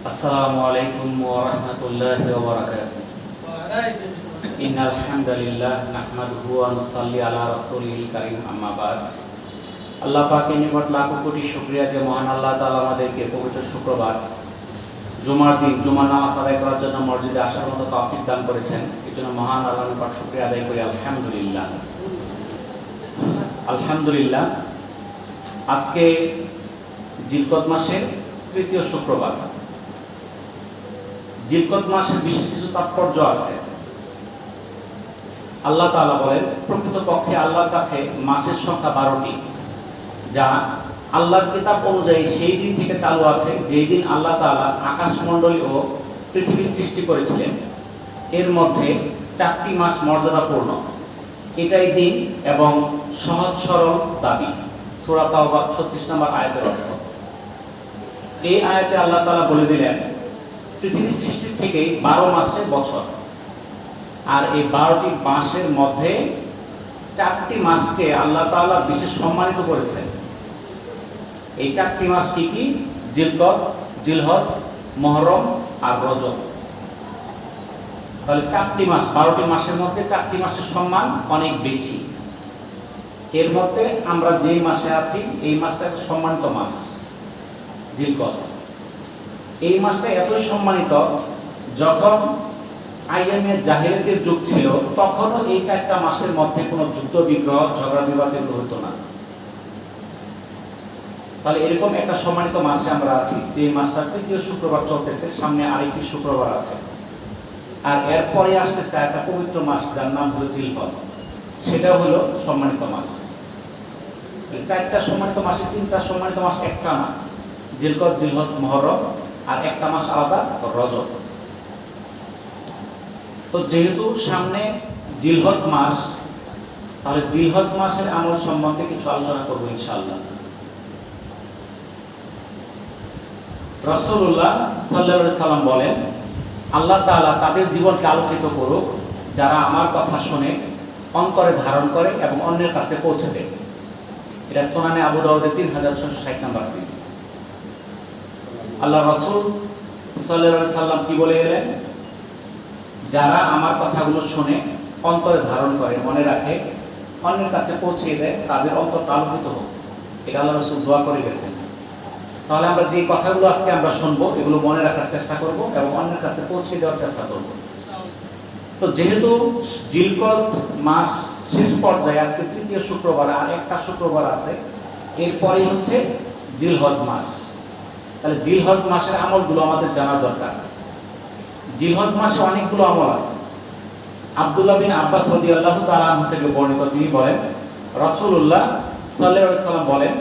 আসসালামু আলাইকুম ওয়া রাহমাতুল্লাহি ওয়া বারাকাতুহু। ইন্নাল হামদালিল্লাহ নাহমাদুহু ওয়া নুসাল্লি আলা রাসূলিল কারীম, আম্মা বাদ। আল্লাহ পাকের নিকট লাখো কোটি শুকরিয়া যে মহান আল্লাহ তাআলা আমাদেরকে পবিত্র শুক্রবার জুমার দিন জুমার নামাজ আদায় করার জন্য মসজিদে আসার মতো তৌফিক দান করেছেন। এই জন্য মহান আল্লাহর নিকট শুকরিয়া আদায় করি আলহামদুলিল্লাহ। আলহামদুলিল্লাহ। আজকে জিলকদ মাসের তৃতীয় শুক্রবার। জিলকদ মাসের বিশেষ কিছু তাৎপর্য আছে। আল্লাহ তাআলা বলেন, প্রকৃতপক্ষে আল্লাহর কাছে মাসের সংখ্যা 12টি, যা আল্লাহর কিতাব অনুযায়ী সেই দিন থেকে চালু আছে যেই দিন আল্লাহ তাআলা আকাশমণ্ডলী ও পৃথিবী সৃষ্টি করেছিলেন। এর মধ্যে 4টি মাস মর্যাদাপূর্ণ। এটাই দিন এবং সহজ সরল দাবি। সূরা তাওবা 36 নম্বর আয়াতের অর্থ। এই আয়াতে আল্লাহ তাআলা বলে দিলেন, পৃথিবীর সৃষ্টির থেকে 12 মাসের বছর, আর এই 12টি মাসের মধ্যে 4টি মাসকে আল্লাহ তাআলা বিশেষ সম্মানিত করেছেন। এই 4টি মাস কি কি? জিলকদ, জিলহজ, মুহররম আর রজব। তাহলে 4টি মাস, 12টি মাসের মধ্যে 4টি মাসের সম্মান অনেক বেশি। এর মধ্যে আমরা যেই মাসে আছি এই মাসটা একটা সম্মানিত মাস, জিলকদ। এই মাসটা এতই সম্মানিত, যখন আইয়ামের জাহেলিয়াতের যুগ ছিল তখনও এই 4টা মাসের মধ্যে কোনো যুদ্ধ বিগ্রহ ঝগড়া বিবাদ হতো না। তাহলে এরকম একটা সম্মানিত মাসে আমরা আছি, যে মাসটা তৃতীয় শুক্রবার চলতেছে, সামনে আরেকটি শুক্রবার আছে, আর এরপরে আসতেছে একটা পবিত্র মাস যার নাম হলো জিলহজ। সেটা হলো সম্মানিত মাস। 4টা সম্মানিত মাসে 3টা সম্মানিত মাস একটা না, জিলকদ, জিলহজ, মুহররম, আর একটা মাস আলাদা রজব। তো যেহেতু সামনে জিলহজ মাস, তাহলে জিলহজ মাসের আমল সম্বন্ধে কিছু আলোচনা করব ইনশাআল্লাহ। রাসূলুল্লাহ সাল্লাল্লাহু আলাইহি সাল্লাম বলেন, আল্লাহ তাআলা তাদের জীবনকে আলোকিত করুক যারা আমার কথা শুনে অন্তরে ধারণ করে এবং অন্যের কাছে পৌঁছে দেয়। এটা সুনানে আবু দাউদের 3660 নম্বর হাদিস। আল্লাহ রাসূল সাল্লাল্লাহু আলাইহি সাল্লাম কি বলে গেলেন? যারা আমার কথাগুলো শুনে অন্তরে ধারণ করে, মনে রাখে, অন্যের কাছে পৌঁছে দেয়, তাদের অন্তরটা আলোকিত হোক। এটা আল্লাহ রাসূল দোয়া করে গেছেন। তাহলে আমরা যে কথাগুলো আজকে আমরা শুনবো এগুলো মনে রাখার চেষ্টা করব এবং অন্যের কাছে পৌঁছে দেওয়ার চেষ্টা করব। তো যেহেতু জিলকদ মাস শেষ পর্যায়ে, আজকে তৃতীয় শুক্রবার, আর একটা শুক্রবার আছে, এরপরেই হচ্ছে জিলহজ মাস। তাহলে জিলহজ মাসের আমলগুলো আমাদের জানা দরকার। জিলহজ মাসে অনেকগুলো আমল আছে। আব্দুল্লাহ বিন আব্বাস রাদিয়াল্লাহু তাআলা আনহু থেকে বর্ণিত, তিনি বলেন, রাসূলুল্লাহ সাল্লাল্লাহু আলাইহি সাল্লাম বলেন,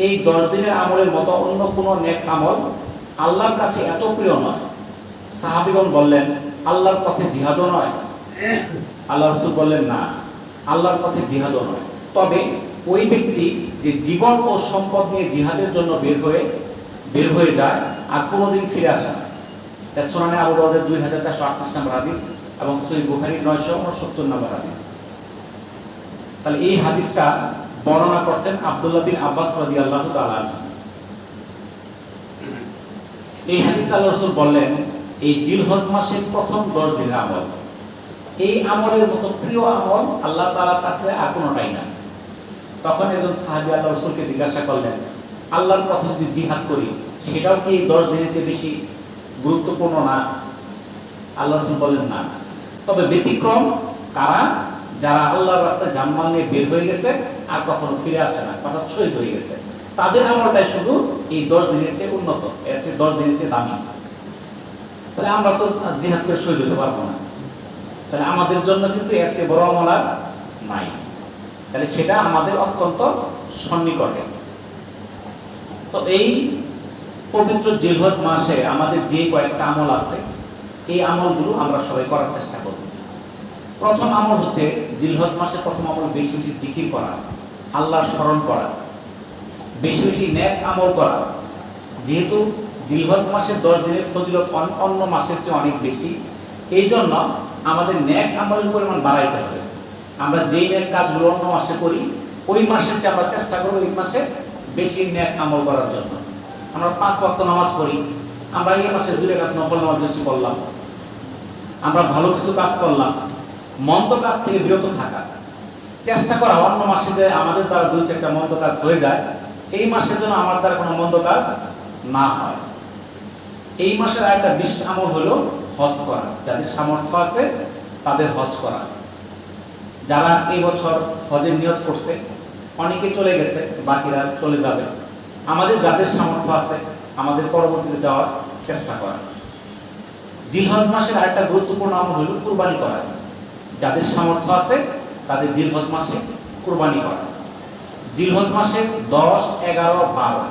এই 10 দিনের আমলের মতো অন্য কোনো নেক আমল আল্লাহর কাছে এত প্রিয় নয়। সাহাবীগণ বললেন, আল্লাহর পথে জিহাদও নয়? আল্লাহ রাসূল বললেন, না, আল্লাহর পথে জিহাদও নয়, তবে ওই ব্যক্তি যে জীবন ও সম্পদ নিয়ে জিহাদের জন্য বের হয়ে যায় আর কোনোদিন ফিরে আসে না। এটা সুনানে আবু দাউদের 2438 নম্বর হাদিস এবং সহিহ বুখারীর 969 নম্বর হাদিস। তাহলে এই হাদিসটা বর্ণনা করছেন আব্দুল্লাহ বিন আব্বাস রাদিয়াল্লাহু তাআলা। এই হাদিস আল্লাহ রাসূল বললেন, এই জিলহজ মাসের প্রথম 10 দিনের আমল, এই আমলের মতো প্রিয় আমল আল্লাহ তাআলার কাছে আর কোনোটাই না। তখন একজন সাহাবী আল্লাহ রাসূলকে জিজ্ঞাসা করলেন, আল্লাহর পথে যদি জিহাদ করি সেটাও কি 10 দিনের চেয়ে বেশি গুরুত্বপূর্ণ না? আল্লাহ রাসূল বললেন, না, তবে ব্যতিক্রম কারা? যারা আল্লাহর রাস্তায় জানমাল নিয়ে বের হয়ে গেছে আর কখনো ফিরে আসে না, অর্থাৎ শহীদ হয়ে গেছে, তাদের আমলটাই শুধু এই 10 দিনের চেয়ে উন্নত, এর চেয়ে 10 দিনের চেয়ে দামি। তাহলে আমরা তো জিহাদ করে শহীদ হতে পারবো না, তাহলে আমাদের জন্য কিন্তু এর চেয়ে বড় আমল আর নাই। তাহলে সেটা আমাদের অত্যন্ত সন্নিকটে। তো এই পবিত্র জিলহজ মাসে আমাদের যে কয়েকটা আমল আছে, এই আমলগুলো আমরা সবাই করার চেষ্টা করব। প্রথম আমল হচ্ছে, জিলহজ মাসে প্রথম আমল বেশি বেশি জিকির করা, আল্লাহর স্মরণ করা, বেশি বেশি নেক আমল করা। যেহেতু জিলহজ মাসের 10 দিনের ফজিলত অন্য মাসের চেয়ে অনেক বেশি, এই জন্য আমাদের নেক আমলের পরিমাণ বাড়াইতে হবে। আমরা যেই নেক কাজগুলো অন্য মাসে করি, ওই মাসের চেয়ে আমরা চেষ্টা করবো এই মাসে বেশি নেক আমল করার জন্য। আমরা 5 ওয়াক্ত নামাজ পড়ি, আমরা এই মাসে 2 রাকাত নফল নামাজ বেশি পড়লাম, আমরা ভালো কিছু কাজ করলাম, মন্দ কাজ থেকে বিরত থাকা, চেষ্টা করা অন্য মাসে যে আমাদের দ্বারা 2-4টা মন্দ কাজ হয়ে যায়, এই মাসের জন্য আমার দ্বারা কোনো মন্দ কাজ না হয়। এই মাসের আরেকটা বিশেষ আমল হলো হজ করা। যাদের সামর্থ্য আছে তাদের হজ করা। যারা এই বছর হজের নিয়ত করছে অনেকে চলে গেছে, বাকিরা চলে যাবে। আমাদের যাদের সামর্থ্য আছে আমাদের পরবর্তীতে যাওয়ার চেষ্টা করা। জিলহজ মাসের আরেকটা গুরুত্বপূর্ণ আমল হলো কুরবানি করা। যাদের সামর্থ্য আছে তাদের জিলহজ মাসে কুরবানি করা। জিলহজ মাসের 10, 11, 12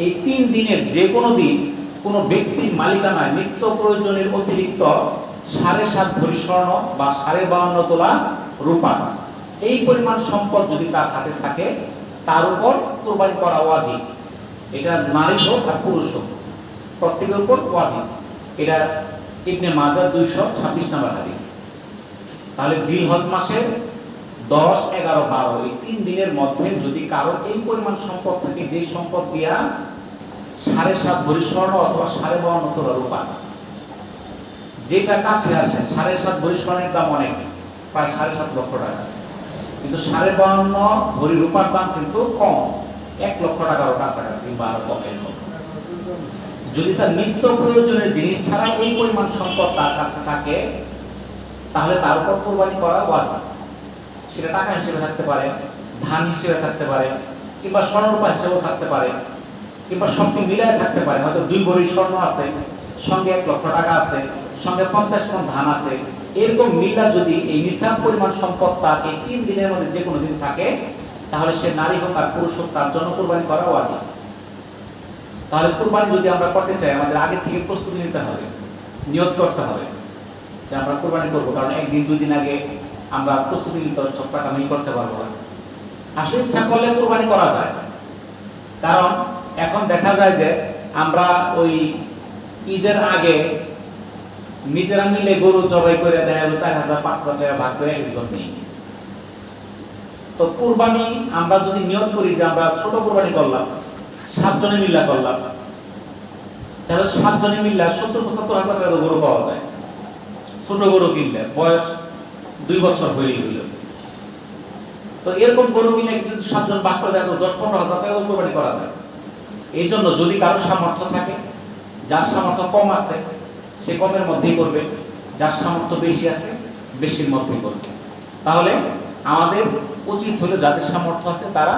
এই 3 দিনের যে কোনো দিন কোনো ব্যক্তির মালিকানায় নিত্য প্রয়োজনের অতিরিক্ত 7.5 ভরি স্বর্ণ বা 52.5 তোলা রূপা এই পরিমাণ সম্পদ যদি তার হাতে থাকে তার উপর কুরবানি করা ওয়াজিব। এটা নারী হোক আর পুরুষ হোক প্রত্যেকের উপর ওয়াজিব। এটা ইবনে মাজাহ 226 নম্বর হাদিস। তাহলে জিলহজ মাসের 10, 11, 12 এই 3 দিনের মধ্যে যদি কারো এই পরিমাণ সম্পদ থাকে, যেই সম্পদ দিয়া 7.5 ভরি স্বর্ণ অথবা 52.5 তোলা রূপা, যেটা কাছে আসে 7.5 ভরি স্বর্ণের দাম অনেক, প্রায় 7.5 লক্ষ টাকা, কিন্তু 52.5 ভরি রূপার দাম কিন্তু কম, 1 লক্ষ টাকার কাছাকাছি বা আরো কম। যদি তার নিত্য প্রয়োজনের জিনিস ছাড়া এই পরিমাণ সম্পদ তার কাছে থাকে তাহলে তার উপর কুরবানি করা ওয়াজিব। সেটা টাকা হিসেবে থাকতে পারে, ধান হিসেবে থাকতে পারে, কিংবা স্বর্ণরূপা হিসেবেও থাকতে পারে, কিংবা সবটি মিলায় থাকতে পারে। হয়তো 2 ভরি স্বর্ণ আছে, সঙ্গে 1 লক্ষ টাকা আছে, সঙ্গে 50 মণ ধান আছে, এরকম মিলা যদি এই নিসাব পরিমাণ সম্পদ তার এই 3 দিনের মধ্যে যে কোনো দিন থাকে তাহলে সে নারী হোক আর পুরুষ হোক তার জন্য কুরবানি করা ওয়াজিব। তাহলে কুরবানি যদি আমরা করতে চাই আমাদের আগে থেকে প্রস্তুতি নিতে হবে, নিয়ত করতে হবে যে আমরা কুরবানি করবো। কারণ 1 দিন 2 দিন আগে আমরা প্রস্তুতি নিতে সব টাকা আমি করতে পারবো না। আসলে ইচ্ছা করলে কুরবানি করা যায়, কারণ এখন দেখা যায় যে আমরা ওই ঈদের আগে নিজেরা মিলে গরু জবাই করে দেয় 4,000-5,000 টাকা ভাগ করে একজন নেই। তো কুরবানি আমরা যদি নিয়ত করি যে আমরা ছোট কুরবানি করলাম, 7 জনে মিল্লা করলাম, তাহলে 7 জনে মিল্লা 70-75 হাজার টাকা গরু পাওয়া যায়। ছোট গরু কিনলে বয়স 2 বছর হইলেই হইল। তো এরকম গরু কিনে যদি 7 জন ভাগ করে দেয় 10-15 হাজার টাকা কুরবানি করা যায়। এই জন্য যদি কারো সামর্থ্য থাকে, যার সামর্থ্য কম আছে সে কমের মধ্যেই করবে, যার সামর্থ্য বেশি আছে বেশির মধ্যেই করবে। তাহলে আমাদের উচিত হলো যাদের সামর্থ্য আছে তারা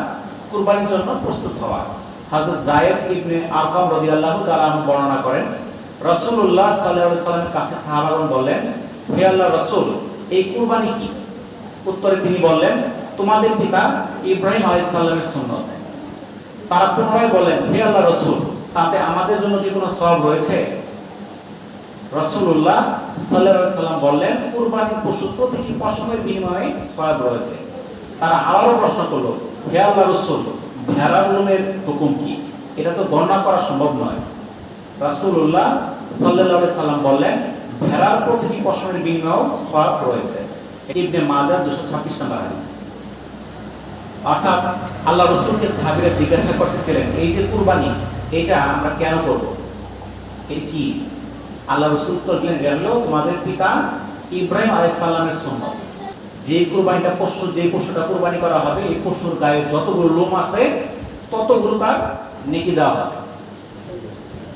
কুরবানির জন্য প্রস্তুত হওয়া। হযরত যায়েদ ইবনে আরকাম রাদিয়াল্লাহু তাআলা আনহু বর্ণনা করেন, রাসূলুল্লাহ সাল্লাল্লাহু আলাইহি ওয়াসাল্লামের কাছে সাহাবাগণ বললেন, হে আল্লাহর রাসূল, এই কুরবানি কি? উত্তরে তিনি বললেন, তোমাদের পিতা ইব্রাহিম আলাইহিস সালামের সুন্নাত। তারা পুনরায় বলেন, হে আল্লাহর রাসূল, তাতে আমাদের জন্য কি কোনো সওয়াব রয়েছে? রাসূলুল্লাহ সাল্লাল্লাহু আলাইহি ওয়াসাল্লাম বললেন, কুরবানির পশু প্রতিটি পশমের বিনিময়ে সওয়াব রয়েছে। তারা আবারও প্রশ্ন করলো, হে আল্লাহর রাসূল, ভেড়ার লোমের হুকুম কি? এটা তো গণনা করা সম্ভব নয়। রাসূলুল্লাহ সাল্লাল্লাহু আলাইহি ওয়াসাল্লাম বললেন, ভেড়ার প্রতিটি পশমের বিনিময়েও সওয়াব রয়েছে। ইবনে মাজাহ 226 নম্বর হাদিস। অর্থাৎ আল্লাহ রাসূলকে সাহাবীরা জিজ্ঞাসা করতেছিলেন, এই যে কুরবানি এটা আমরা কেন করব? এটা কি? আল্লাহ রাসূল তো দিলেন, হলো তোমাদের পিতা ইব্রাহিম আলাইহিস সালামের সুন্নাত। যে কুরবানিটা পশু, যে পশুটা কুরবানি করা হবে এই পশুর গায়ে যতগুলো লোম আছে ততগুলো তার নেকি দেওয়া হবে।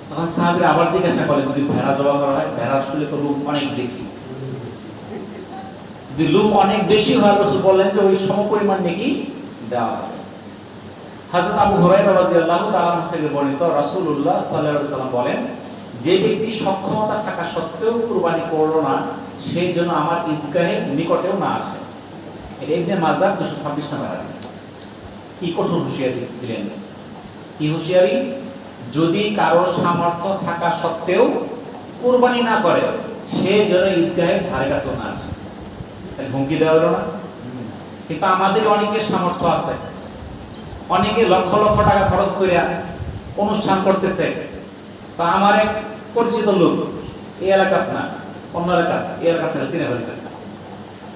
তখন সাহাবীরা আবার জিজ্ঞাসা করলেন, যদি ভেড়া জবাই করা হয়, ভেড়ার শুলে তো লোম অনেক বেশি, যদি লোম অনেক বেশি হয় রাসূল বললেন যে ওই সমপরিমাণ নেকি দেওয়া হবে। হযরত আবু হুরায়রা রাদিয়াল্লাহু তাআলা থেকে বর্ণিত, রাসূলুল্লাহ সাল্লাল্লাহু আলাইহি ওয়াসাল্লাম বলেন, যে ব্যক্তি সক্ষমতা থাকা সত্ত্বেও কুরবানি করলো না সেই জন্য আমার ঈদগাহের নিকটেও না আসে। এটা ইবনে মাজাহ 226 নম্বর হাদিস। কি কঠোর হুঁশিয়ারি দিলেন! কি হুঁশিয়ারি! যদি কারো সামর্থ্য থাকা সত্ত্বেও কুরবানি না করে সে যেন ঈদগাহের ধারে কাছেও না আসে। তাহলে হুমকি দেওয়া হলো না? কিন্তু আমাদের অনেকের সামর্থ্য আছে, অনেকে লক্ষ লক্ষ টাকা খরচ করে অনুষ্ঠান করতেছে। তা আমার এক পরিচিত লোক এই এলাকার না অন্য এলাকা, এই এলাকা থেকে চিনে ফেলতে,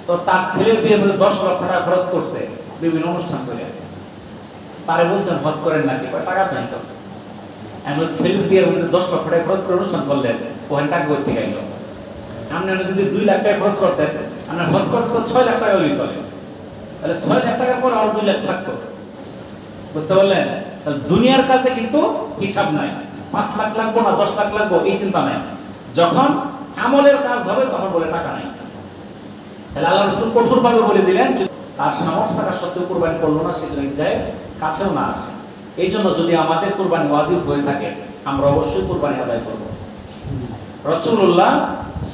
তো তার ছেলের বিয়ে 10 লক্ষ টাকা খরচ করছে বিভিন্ন অনুষ্ঠান করে। তারে বলছেন হজ করেন নাকি? টাকা নাই তো। আমি সেলফ বিয়ের মধ্যে 10 লক্ষ টাকা খরচ করে অনুষ্ঠান করলেন, ওখানে টাকা করতে গেল। আপনি যদি 2 লাখ টাকা খরচ করতেন, আপনার খরচ করতে তো 6 লাখ টাকা হলেই চলে, তাহলে 6 লাখ টাকার পর আর 2 লাখ থাকতো। বুঝতে পারলেন? তাহলে দুনিয়ার কাছে কিন্তু হিসাব নাই, 5 লাখ লাগবো না 10 লাখ লাগবো এই চিন্তা নাই। যখন আমলের কাজ হবে তখন বলে টাকা নাই। তাহলে আল্লাহ রাসূল কঠোরভাবে বলে দিলেন, তার সামর্থ্য থাকা সত্ত্বেও কুরবানি করলো না, সেজন্য ঈদগাহের কাছেও না আসে। এই জন্য যদি আমাদের কুরবানি ওয়াজিব হয়ে থাকে, আমরা অবশ্যই কুরবানি আদায় করব। রাসূলুল্লাহ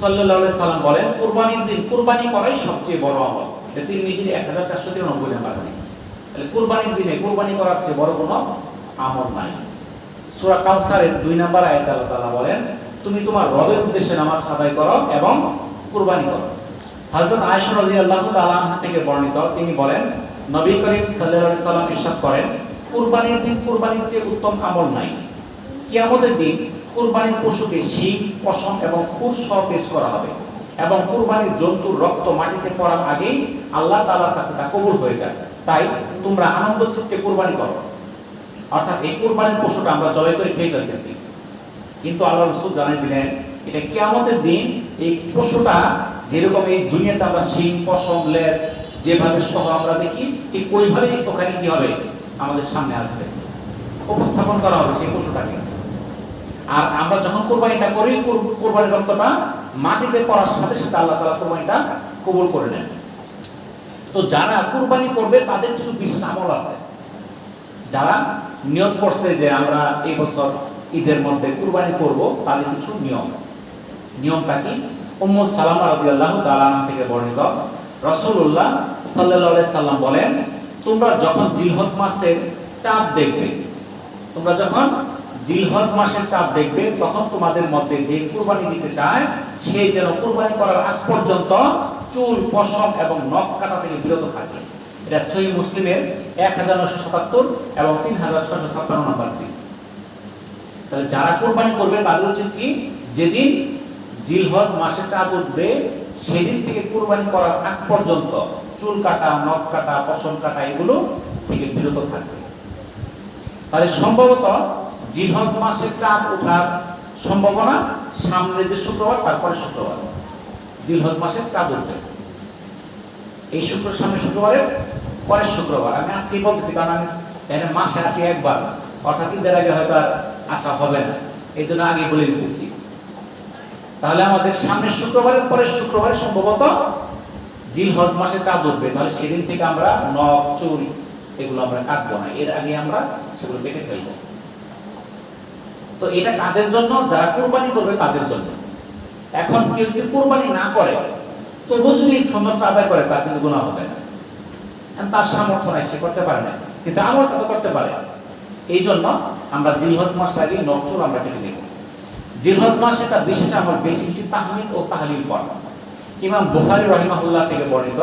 সাল্লাল্লাহু আলাইহি সাল্লাম বলেন, কুরবানির দিন কুরবানি করাই সবচেয়ে বড় আমল। এটা তিরমিজির 1493 নম্বর হাদিস। তাহলে কুরবানির দিনে কুরবানি করার চেয়ে বড় কোনো আমল নাই। সূরা কাউসারের 2 নম্বর আয়াতে আল্লাহ তাআলা বলেন, তুমি তোমার রবের উদ্দেশ্যে নামাজ আদায় করো এবং কুরবানি করো। হযরত আয়েশা রাদিয়াল্লাহু তাআলা আনহা থেকে বর্ণিত, তিনি বলেন, নবী করিম সাল্লাল্লাহু আলাইহি সাল্লাম ইরশাদ করেন, কুরবানির দিন কুরবানির চেয়ে উত্তম আমল নাই। কিয়ামতের দিন কুরবানির পশুকে শিং, পশম এবং খুর সহ পেশ করা হবে এবং কুরবানির জন্তুর রক্ত মাটিতে পড়ার আগেই আল্লাহ তাআলার কাছে তা কবুল হয়ে যায়। তাই তোমরা আনন্দ চিত্তে কুরবানি করো। অর্থাৎ এই কুরবানির পশুটা আমরা জবাই করে খেয়ে ফেলতেছি, কিন্তু আল্লাহ রাসূল জানিয়ে দিলেন, এটা কিয়ামতের দিন এই পশুটা যেরকম এই দুনিয়াতে আমরা শিং, পশম, লেজ যেভাবে সহ আমরা দেখি, ঠিক ওইভাবেই ওখানে কি হবে, আমাদের সামনে আসবে, উপস্থাপন করা হবে সেই পশুটাকে। আর আমরা যখন কুরবানিটা করি, কুরবানির রক্তটা মাটিতে পড়ার সাথে সাথে আল্লাহ তাআলা কুরবানিটা কবুল করে নেন। তো যারা কুরবানি করবে তাদের কিছু বিশেষ আমল আছে। যারা নিয়ত করছে যে আমরা এই বছর ঈদের মধ্যে কুরবানি করব, তাদের কিছু নিয়মটা কি? উম্মু সালামা রাদিয়াল্লাহু তাআলা আনহা থেকে বর্ণিত, রাসূলুল্লাহ সাল্লাল্লাহু আলাইহি সাল্লাম বলেন, তোমরা যখন জিলহজ মাসের চাঁদ দেখবে, তখন তোমাদের মধ্যে যে কুরবানি দিতে চায় সে যেন কুরবানি করার আগ পর্যন্ত চুল, পশম এবং নখ কাটা থেকে বিরত থাকে। এটা সহিহ মুসলিমের 1977 এবং 3656 নম্বর হাদিস। তাহলে যারা কুরবানি করবে তাদের উচিত কি, যেদিন জিলহজ মাসে চাঁদ উঠবে সেদিন থেকে কুরবানি করার আগ পর্যন্ত চুল কাটা, নখ কাটা, পশম কাটা এগুলো থেকে বিরত থাকবে। তাহলে সম্ভবত জিলহজ মাসে চাঁদ ওঠার সম্ভাবনা সামনে যে শুক্রবার, তারপরে শুক্রবার জিলহজ মাসে চাঁদ উঠবে। এই সামনে শুক্রবারের পরের শুক্রবার। আমি আজকেই বলতেছি, কারণ আমি এখানে মাসে আসি একবার, অর্থাৎ ঈদের আগে হয়তো আর আসা হবে না, এই জন্য আগে বলে দিতেছি। তাহলে আমাদের সামনের শুক্রবারের পরের শুক্রবারে সম্ভবত জিলহজ মাসে চাঁদ উঠবে। তাহলে সেদিন থেকে আমরা নখ, চুল এগুলো আমরা কাটবো না, এর আগে আমরা সেগুলো কেটে ফেলবো। তো এটা কাদের জন্য? যারা কুরবানি করবে তাদের জন্য। এখন কেউ যদি কুরবানি না করে, তবুও যদি এই সুন্নতটা আদায় করে, তার কিন্তু গুনাহ হবে না। তার সামর্থ্য নাই, সে করতে পারে না, কিন্তু আমলটা তো করতে পারে। এই জন্য আমরা জিলহজ মাসের আগে নখ, চুল আমরা কেটে দেব। জিলহজ মাসে একটা বিশেষ আমল, বেশি তাহমিদ ও তাহলিল পড়া। ইমাম বুখারী রাহিমাহুল্লাহ থেকে বর্ণিত,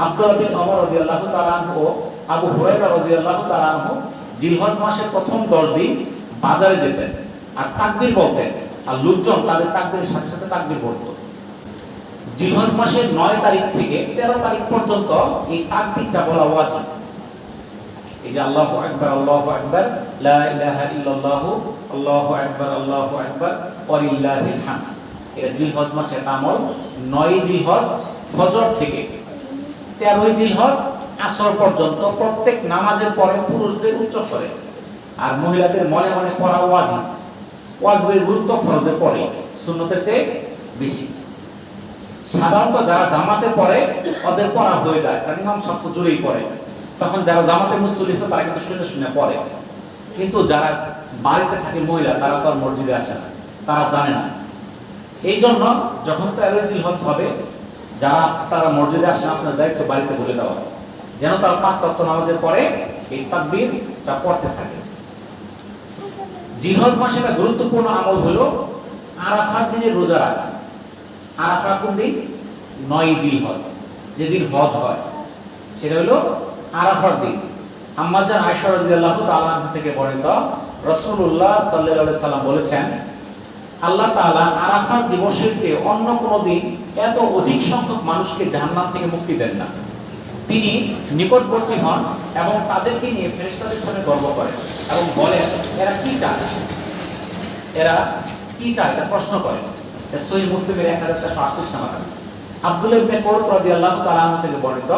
আব্দুল্লাহ বিন ওমর রাদিয়াল্লাহু তাআলা আনহু ও আবু হুরায়রা রাদিয়াল্লাহু তাআলা আনহু জিলহজ মাসের প্রথম 10 দিন বাজারে যেতেন আর তাকবীর বলতেন, আর লোকজন তাদের তাকবীরের সাথে সাথে তাকবীর পড়তো। জিলহজ মাসের 9 তারিখ থেকে 13 তারিখ পর্যন্ত এই তাকবীরটা বলা ওয়াজিব। এই যে আল্লাহু আকবার, আল্লাহু আকবার, লা ইলাহা ইল্লাল্লাহ, আল্লাহু আকবার, আল্লাহু আকবার, ওয়ালিল্লাহিল হামদ, এটা জিলহজ মাসের আমল। 9 জিলহজ ফজর থেকে 13 জিলহজ আসর পর্যন্ত প্রত্যেক নামাজের পরে পুরুষদের উচ্চ স্বরে আর মহিলাদের মনে মনে পড়া ওয়াজিব। ওয়াজিবের গুরুত্ব ফরজের পরে সুন্নতের চেয়ে বেশি। সাধারণত যারা জামাতে পড়ে ওদের পড়া হয়ে যায়, কারণ ইমাম সাহেব তো জোরেই পড়ে, তখন যারা জামাতে মুসল্লি আছে তারা কিন্তু শুনে শুনে পড়ে। কিন্তু যারা বাড়িতে থাকে মহিলা, তারা তো আর মসজিদে আসে না, তারা জানে না। এই জন্য যখন 13 জিলহজ হবে, যারা তারা মসজিদে আসে না, আপনার দায়িত্ব বাড়িতে বলে দেওয়া, যেন তারা 5 ওয়াক্ত নামাজের পরে এই তাকবীরটা পড়তে থাকে। জিলহজ মাসে একটা গুরুত্বপূর্ণ আমল হলো আরাফার দিনে রোজা রাখা। আরাফা কোন দিন? 9 জিলহজ, যেদিন হজ হয়, সেটা হলো আরাফার দিন। আম্মা জান আয়েশা রাদিয়াল্লাহু তাআলা আনহা থেকে বর্ণিত, রাসূলুল্লাহ সাল্লাল্লাহু আলাইহি সাল্লাম বলেছেন, আল্লাহ তাআলা আরাফার দিবসের চেয়ে অন্য কোনো দিন এত অধিক সংখ্যক মানুষকে জাহান্নাম থেকে মুক্তি দেন না। তিনি নিকটবর্তী হন এবং তাদেরকে নিয়ে ফেরেশতাদের সামনে গর্ব করেন এবং বলেন, এরা কি চায়? এরা কি চায় এটা প্রশ্ন করে। সহিহ মুসলিমের 1438 নম্বর হাদিস। আব্দুল্লাহ ইবনে কুরাত রাদিয়াল্লাহু তাআলা আনহু থেকে বর্ণিত,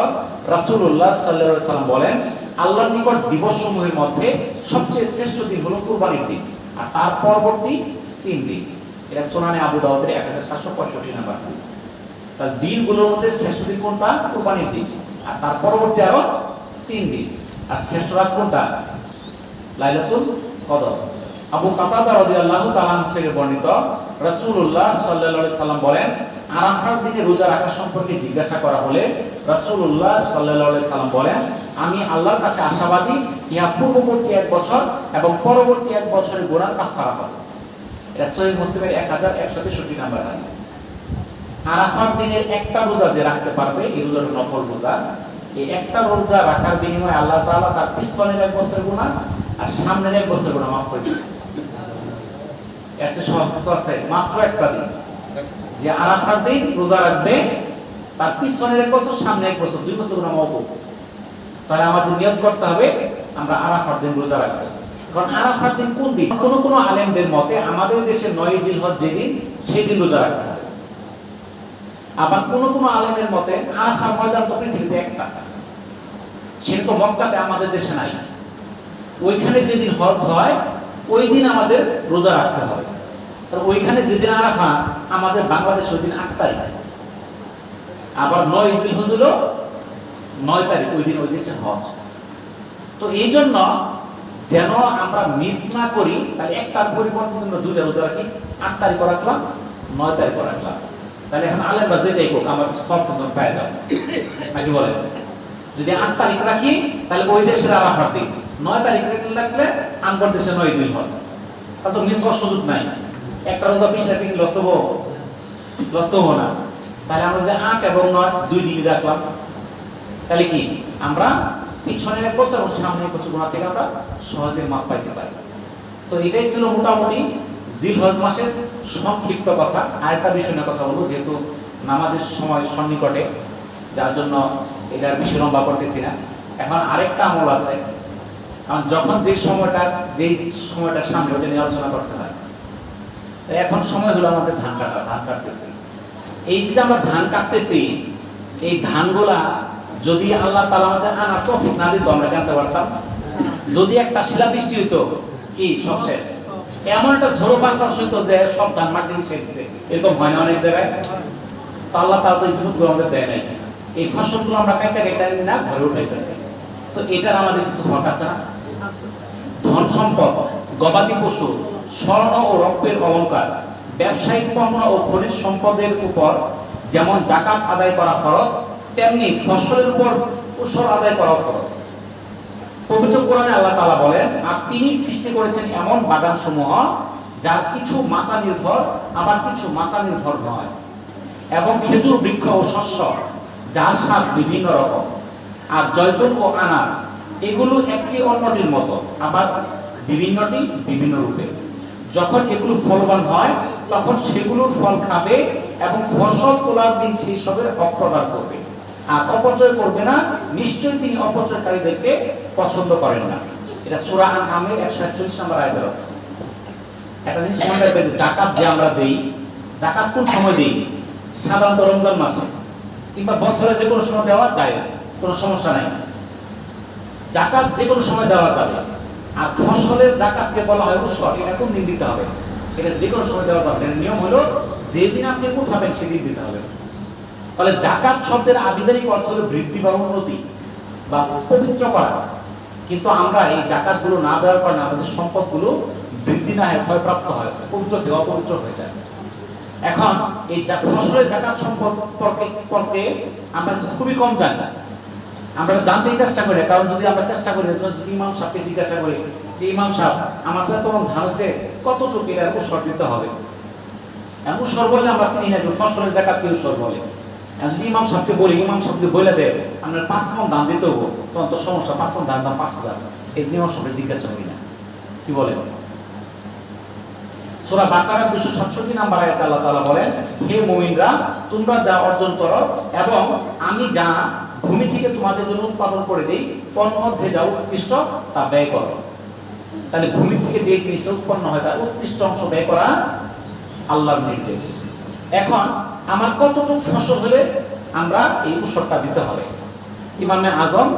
রাসূলুল্লাহ সাল্লাল্লাহু আলাইহি সাল্লাম বলেন, আল্লাহর নিকট দিবসসমূহের মধ্যে সবচেয়ে শ্রেষ্ঠ দিন হলো কুরবানির দিন, আর তার পরবর্তী 3 দিন। এটা সুনানে আবু দাউদের 1765 নম্বর হাদিস। তাহলে দিনগুলোর মধ্যে শ্রেষ্ঠ দিন কোনটা? কুরবানির দিন। আর তার পরবর্তী আরো 3 দিন। আর শ্রেষ্ঠ রাত কোনটা? লাইলাতুল কদর। আবু কাতাদা রাদিয়াল্লাহু তাআলা থেকে বর্ণিত, রাসূলুল্লাহ সাল্লাল্লাহু আলাইহি সাল্লাম বলেন, আরাফার দিনে রোজা রাখা সম্পর্কে জিজ্ঞাসা করা হলে রাসূলুল্লাহ সাল্লাল্লাহু আলাইহি সাল্লাম বলেন, আমি আল্লাহর কাছে আশাবাদী ইহা পূর্ববর্তী 1 বছর এবং পরবর্তী 1 বছরের গুনাহ কাফারা হবে। এটা সহিহ মুসলিমের 1163 নম্বর হাদিস। আরাফার দিনের একটা রোজা যে রাখতে পারবে, এই রোজাটা নফল রোজা, এই একটা রোজা রাখার বিনিময়ে আল্লাহ তাআলা তার পিছনের 1 বছরের গুনাহ আর সামনের 1 বছরের গুনাহ মাফ করে দিবেন। এর চেয়ে সহজ কিছু আছে? মাত্র একটা দিন যে আরাফার দিন রোজা রাখবে, তার পিছনের 1 বছর, সামনে 1 বছর, 2 বছর গুনাহ মাফ হবে। তাহলে আমাদের নিয়ত করতে হবে আমরা আরাফার দিন রোজা রাখবো। কারণ আরাফার দিন কোন দিন? কোন আলেমদের মতে আমাদের দেশে 9 জিলহজ যেদিন, সেই দিন রোজা রাখতে হবে। আবার কোন আলেমের মতে আরাফার ময়দান তো পৃথিবীতে একটা, সেটা তো মক্কাতে, আমাদের দেশে নাই। ওইখানে যেদিন হজ হয় ওই দিন আমাদের রোজা রাখতে হবে। ওইখানে যেদিন আরাফা, আমাদের বাংলাদেশে ওই দিন 8 তারিখ। আবার 9 জিলহজ হলো 9 তারিখ, ওই দিন ওই দেশে হজ। তো এই জন্য যেন আমরা মিস না করি, তাহলে একটার পরিবর্তে আমরা 2টা রোজা রাখি। 8 তারিখ রাখলাম, 9 তারিখ রাখলাম। তাহলে এখন আলেমরা যেটাই হোক আমরা সব সুন্দর পেয়ে যাবো নাকি বলেন? যদি 8 তারিখ রাখি তাহলে ওই দেশের আরাফার দিন, 9 তারিখ রাখলে আনবর দেশে 9 জিলহজ। তাহলে তো মিস হওয়ার সুযোগ নাই। একটা রোজা 20 রাখি লস হবো না। তাহলে আমরা যে 8 এবং 9 2 দিন রাখলাম, তাহলে কি আমরা পিছনের 1 বছর এবং সামনের 1 বছর গুনাহ থেকে আমরা সহজে মাপ পাইতে পারি। তো এটাই ছিল মোটামুটি জিলহজ মাসের সংক্ষিপ্ত কথা। আরেকটা বিষয় নিয়ে কথা বলবো, যেহেতু নামাজের সময় সন্নিকটে, যার জন্য এটার বিষয় লম্বা করতেছি না। এখন আরেকটা আমল আছে, কারণ যখন যেই সময়টা সামনে, ওটা নিয়ে আলোচনা করতে হয়। এখন সময় হলো আমাদের ধান কাটতেছি। এই যে আমরা ধান কাটতেছি, এই ধানগুলা যদি আল্লাহ তাআলা আমাদের আনার তৌফিক না দিত, আমরা জানতে পারতাম। যদি একটা শিলাবৃষ্টি হইতো, কি সব শেষ। এমন একটা ঝড়ো বাতাস হইতো যে সব ধান মাটি মিশে গেছে, এরকম হয় না অনেক জায়গায়। তো আল্লাহ তাআলা তো এই বিপদগুলো আমাদের দেয় নাই। এই ফসলগুলো আমরা কাটা না ঘরে উঠাইতেছি। তো এটার আমাদের কিছু হক আছে না? ধন সম্পদ, গবাদি পশু, স্বর্ণ ও রৌপ্যের অলংকার, ব্যবসায়িক পণ্য ও খনিজ সম্পদের উপর যেমন যাকাত আদায় করা ফরজ, তেমনি ফসলের উপর উসর আদায় করা ফরজ। পবিত্র কোরআনে আল্লাহ তাআলা বলেন, আর তিনি সৃষ্টি করেছেন এমন বাগান সমূহ যার কিছু মাচা নির্ভর, আবার কিছু মাচা নির্ভর নয়, এবং খেজুর বৃক্ষ ও শস্য যার স্বাদ বিভিন্ন রকম, আর জয়তুন ও আনার, এগুলো একটি অন্যটির মতো, আবার বিভিন্নটি বিভিন্ন রূপে। যখন এগুলো ফলবান হয় তখন সেগুলোর ফল খাবে এবং ফসল তোলার দিন সেই সবের হক প্রদান করবে, আর অপচয় করবে না। নিশ্চয়ই তিনি অপচয়কারীদেরকে পছন্দ করেন না। এটা সূরা আন-নামের 141 নম্বর আয়াতের। একটা জিনিস মনে রাখবেন, যাকাত যে আমরা দেই, যাকাত কোন সময় দেই? সাধারণত রমজান মাসে কিংবা বছরে যে কোনো সময় দেওয়া জায়েজ, কোনো সমস্যা নাই। যাকাত যে কোনো সময় দেওয়া যাবে। আর ফসলের যাকাতকে বলা হয় উসর। এটা কোন দিন দিতে হবে? এটা যে কোনো সময় দেওয়া যাবে। এর নিয়ম হলো যেদিন আপনি উঠাবেন সেদিন দিতে হবে। তাহলে যাকাত শব্দের আবিধানিক অর্থ হলো বৃদ্ধি বা উন্নতি বা পবিত্র করা। কিন্তু আমরা এই যাকাতগুলো না দেওয়ার কারণে আমাদের সম্পদগুলো বৃদ্ধি না হয়, ক্ষয়প্রাপ্ত হয়, পবিত্র থেকে অপবিত্র হয়ে যায়। এখন এই ফসলের যাকাত সম্পর্কে আমরা খুবই কম জানি। আমরা জানতেই চেষ্টা করি, কারণ যদি আমরা চেষ্টা করি, যদি ইমাম সাহেবকে জিজ্ঞাসা করি যে ইমাম সাহেব আমার তো তোমার ধান হচ্ছে কতটুকু, এটা উসর দিতে হবে। উসর বললে আমরা চিনি না, ফসলের যাকাত কি উসর বলে। যদি ইমাম সাহেবকে বলি, ইমাম সাহেবকে বলে দেয় আপনার 5 মণ ধান দিতে হবো, তখন তো সমস্যা। 5 মণ ধান দাম 5000। এই জন্য ইমাম সাহেবকে জিজ্ঞাসা করি না, কি বলে। সূরা বাকারা 267 নম্বর আয়াতে আল্লাহ তাআলা বলেন, হে মুমিনরা, তোমরা যা অর্জন করো এবং আমি যা ভূমি থেকে তোমাদের জন্য উৎপাদন করে দেই, তোর মধ্যে যা উৎকৃষ্ট তা ব্যয় করো। তাহলে ভূমি থেকে যে জিনিসটা উৎপন্ন হয় তার উৎকৃষ্ট অংশ ব্যয় করা আল্লাহর নির্দেশ। এখন আমার কতটুকু ফসল হলে আমরা এই উসরটা দিতে হবে? ইমামে আজম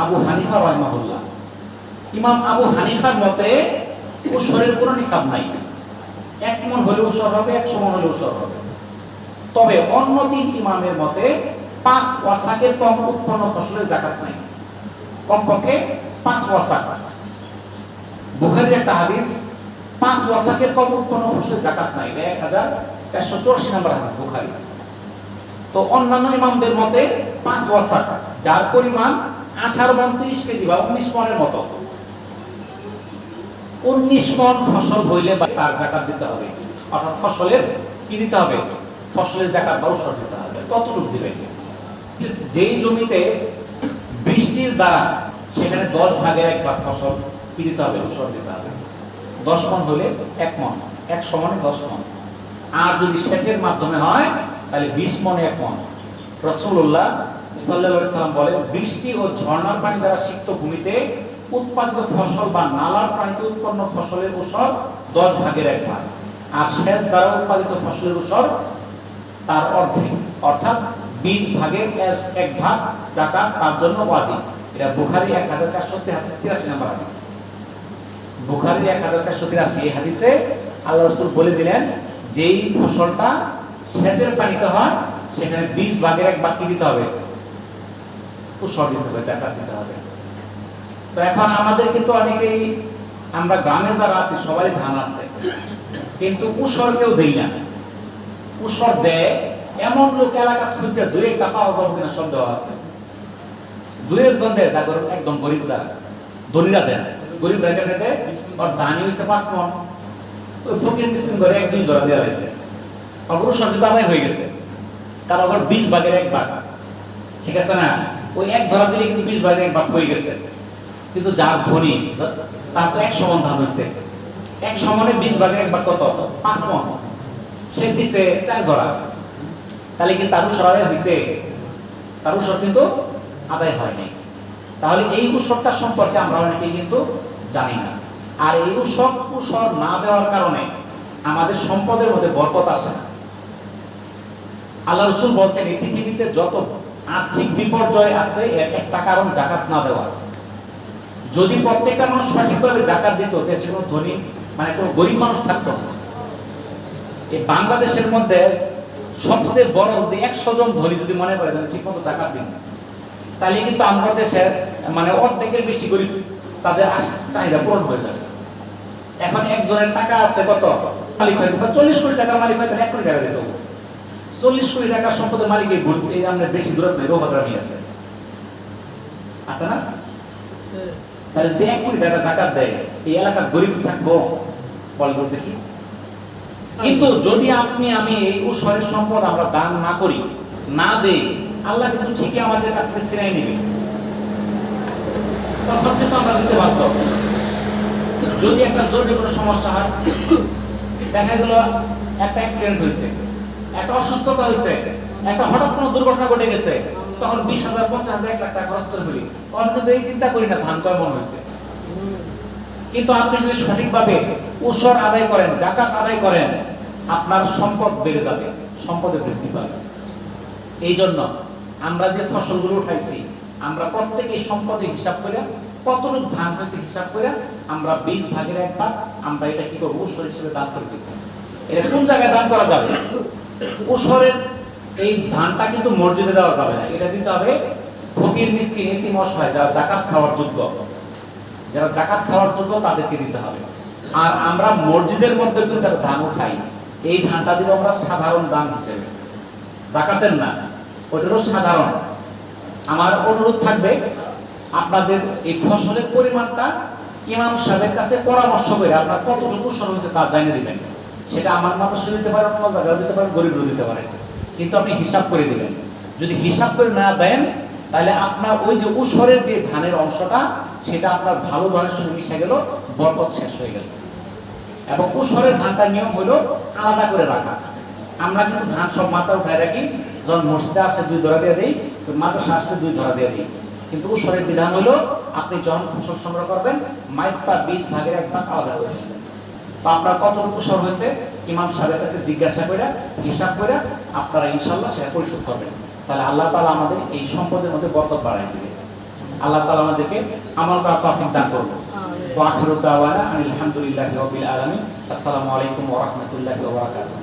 আবু হানিফা রাহিমাহুল্লাহ, ইমাম আবু হানিফার মতে উসরের কোনো নিসাব নাই, 1 মণ হলে উসর হবে, 100 মণ হলে উসর হবে। তবে অন্য 3 ইমামের মতে 5 ওয়াসাকের কম উৎপন্ন ফসলের যাকাত নাই, কমপক্ষে 5 ওয়াসাক। বুখারীর একটা হাদিস, 5 ওয়াসাকের কম উৎপন্ন ফসলের যাকাত নাই, 1484 নম্বর হাদিস বুখারী। তো অন্যান্য ইমামদের মতে 5 ওয়াসাক, যার পরিমাণ 18 মণ 30 কেজি বা 19 মণের মতো, 19 মণ ফসল হইলে তার যাকাত দিতে হবে। অর্থাৎ ফসলের কি দিতে হবে? ফসলের যাকাত বা উসর দিতে হবে। কতটুকু দিবে? যেই জমিতে বৃষ্টির দ্বারা সেখানে 10 ভাগের 1 ভাগ ফসল কি দিতে হবে? উসর দিতে হবে। 10 মণ হলে 1 মণ, 100 মণে 10 মণ। আর যদি সেচের মাধ্যমে হয় তাহলে 20 মণে 1 মণ। রাসূলুল্লাহ সাল্লাল্লাহু আলাইহি সাল্লাম বলেন, বৃষ্টি ও ঝর্ণার পানি দ্বারা সিক্ত ভূমিতে উৎপাদিত ফসল বা নালার পানিতে উৎপন্ন ফসলের উসর 10 ভাগের 1 ভাগ, আর সেচ দ্বারা উৎপাদিত ফসলের উসর তার অর্ধেক, অর্থাৎ 20 ভাগের 1 ভাগ যাকাত তার জন্য ওয়াজিব। এটা বুখারী 1483 নম্বর হাদিস। বুখারী 1483 এই হাদিসে আল্লাহ রাসূল বলে দিলেন, যেই ফসলটা সেচের পানিতে হয় সেখানে 20 ভাগের 1 ভাগ কি দিতে হবে? উসর দিতে হবে, যাকাত দিতে হবে। তো এখন আমাদের কিন্তু অনেকেই, আমরা গ্রামে যারা আছি সবাই ধান আছে, কিন্তু উসর কেউ দেই না। উসর দেয় এমন লোক এলাকা খুঁজে 2-1টা পাওয়া যাবে কিনা সন্দেহ আছে। 2-1 দেয়, যাদের একদম গরিব, যারা ধনীরা দেন, গরিব রেখে দেয়। আর ধানই হয়েছে 5 মণ, ওই ফকির মিসকিন করে 1-2 ধরা দেওয়া হয়েছে, আর উসর দিতে আদায় হয়ে গেছে। তার আবার 20 ভাগের 1 ভাগ, ঠিক আছে না? ওই 1 ধরা দিলে কিন্তু 20 ভাগের 1 ভাগ হয়ে গেছে। কিন্তু যার ধনী তার তো 100 মণ ধান হয়েছে, 100 মণে 20 ভাগের 1 ভাগ কত? 5 মণ। সে দিছে 4 ধরা, তাহলে কিন্তু তার উসর আদায় হয়েছে? তার উসর কিন্তু আদায় হয় নাই। তাহলে এই উসরটা সম্পর্কে আমরা অনেকেই কিন্তু জানি না। আর এই উসর না দেওয়ার কারণে আমাদের সম্পদের মধ্যে বরকত আসে না। আল্লাহ রাসূল বলছেন, এই পৃথিবীতে যত আর্থিক বিপর্যয় আছে এর একটা কারণ যাকাত না দেওয়া। যদি প্রত্যেকটা মানুষ সঠিকভাবে যাকাত দিত, দেশে কোনো ধনী মানে কোনো গরিব মানুষ থাকতো না। এই বাংলাদেশের মধ্যে সবচেয়ে বড় যদি 100 জন ধনী যদি মনে করে ঠিকমতো যাকাত দিন, তাহলে কিন্তু আমরা দেশের মানে অর্ধেকের বেশি গরিব, তাদের চাহিদা পূরণ হয়ে যাবে। এখন একজনের টাকা আছে কত? মালিক হয়তো 40 কোটি টাকার মালিক হয়তো 1 কোটি টাকা দিত। 40 কোটি টাকার সম্পদের মালিক এই আমরা বেশি দূরত্ব নেই, রোহাদ্রামি আছে না? তাহলে যদি 1 কোটি টাকা যাকাত দেয়, এই এলাকার গরিব থাকবো? বলবো দেখি। কিন্তু যদি আপনি আমি এই উসরের সম্পদ আমরা দান না করি, না দেই, আল্লাহ কিন্তু ঠিকই আমাদের কাছ থেকে ছিনাই নেবে। তখন কিন্তু আমরা দিতে বাধ্য। যদি একটা জরুরি কোনো সমস্যা হয়, দেখা গেল একটা অ্যাক্সিডেন্ট হয়েছে, একটা অসুস্থতা হয়েছে, একটা হঠাৎ কোনো দুর্ঘটনা ঘটে গেছে, তখন 20,000, 50,000, 1 লাখ টাকা খরচ করে ফেলি। তখন কিন্তু এই চিন্তা করি না ধান কয় মণ হয়েছে। কিন্তু আপনি যদি সঠিকভাবে উসর আদায় করেন, যাকাত আদায় করেন, আপনার সম্পদ বেড়ে যাবে, সম্পদের বৃদ্ধি পাবে। এই জন্য আমরা যে ফসলগুলো উঠাইছি, আমরা প্রত্যেকেই সম্পদের হিসাব করে, কতটুকু ধান হয়েছে হিসাব করে, আমরা 20 ভাগের 1 ভাগ আমরা এটা কি করবো? উসর হিসেবে দান করে দিব। এটা কোন জায়গায় দান করা যাবে? উসরের এই ধানটা কিন্তু মসজিদে দেওয়া যাবে না, এটা দিতে হবে ফকির মিসকিন এতিম অসহায় যারা যাকাত খাওয়ার যোগ্য, যারা যাকাত খাওয়ার যোগ্য তাদেরকে দিতে হবে। আর আমরা মসজিদের মধ্যে কিন্তু যারা ধান উঠাই, এই ধানটা দিব আমরা সাধারণ দান হিসেবে, যাকাতের না, ওইটারও সাধারণ। আমার অনুরোধ থাকবে আপনাদের এই ফসলের পরিমাণটা ইমাম সাহেবের কাছে পরামর্শ করে আপনার কতটুকু উসর হয়েছে তা জানিয়ে দিবেন। সেটা আমার মাদ্রাসা দিতে পারেন, অন্য জায়গায় দিতে পারেন, গরিবও দিতে পারেন, কিন্তু আপনি হিসাব করে দিবেন। যদি হিসাব করে না দেন, তাহলে আপনার ওই যে উসরের যে ধানের অংশটা, সেটা আপনার ভালো ধানের সঙ্গে মিশে গেল, বরকত শেষ হয়ে গেল। এবং উসরের ধানটা নিয়ম হলো আলাদা করে রাখা। আমরা কিন্তু ধান সব মাথা উঠায় রাখি, যখন মসজিদে আসে 2 ধরা দিয়ে দিই, মাদ্রাসা আসলে 2 ধরা দিয়ে দিই, কিন্তু উসরের বিধান হলো আপনি যখন ফসল সংগ্রহ করবেন মাইক বা 20 ভাগের 1 ভাগ আলাদা করে নেবেন। তো আপনার কতটুকু উসর হয়েছে ইমাম সাহেবের কাছে জিজ্ঞাসা করে হিসাব করে আপনারা ইনশাআল্লাহ সেটা পরিশোধ করবেন। তাহলে আল্লাহ তাআলা আমাদের এই সম্পদের মধ্যে বরকত বাড়ায় দিবে। আল্লাহ তাআলা আমাদেরকে আমল করার তৌফিক দান করুন। ওয়া আখিরু দাওয়ানা আলহামদুলিল্লাহি রাব্বিল আলামিন। আসসালামু আলাইকুম ওয়া রাহমাতুল্লাহি ওয়া বারাকাতুহু।